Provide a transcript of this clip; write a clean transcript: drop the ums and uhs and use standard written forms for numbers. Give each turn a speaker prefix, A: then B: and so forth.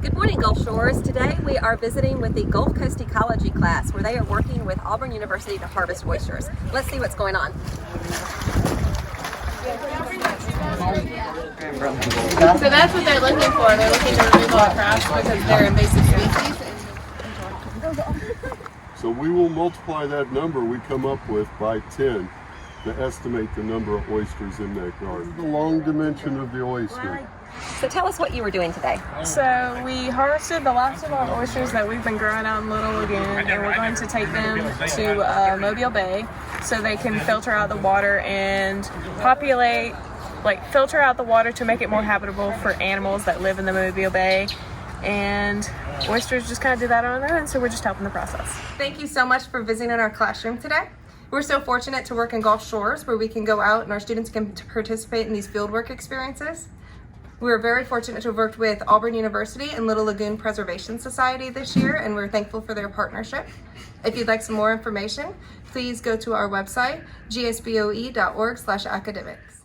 A: Good morning, Gulf Shores. Today we are visiting with the Gulf Coast Ecology class where they are working with Auburn University to harvest oysters. Let's see what's going on.
B: So that's what they're looking for. They're looking to remove all crabs because they're invasive species.
C: So we will multiply that number we come up with by 10 to estimate the number of oysters in that garden. The long dimension of the oyster.
A: So tell us what you were doing today.
D: So we harvested the last of our oysters that we've been growing out in Little Lagoon, and we're going to take them to Mobile Bay so they can filter out the water and filter out the water to make it more habitable for animals that live in the Mobile Bay. And oysters just kind of do that on their own, so we're just helping the process.
E: Thank you so much for visiting our classroom today. We're so fortunate to work in Gulf Shores where we can go out and our students can participate in these fieldwork experiences. We're very fortunate to have worked with Auburn University and Little Lagoon Preservation Society this year, and we're thankful for their partnership. If you'd like some more information, please go to our website, gsboe.org/academics.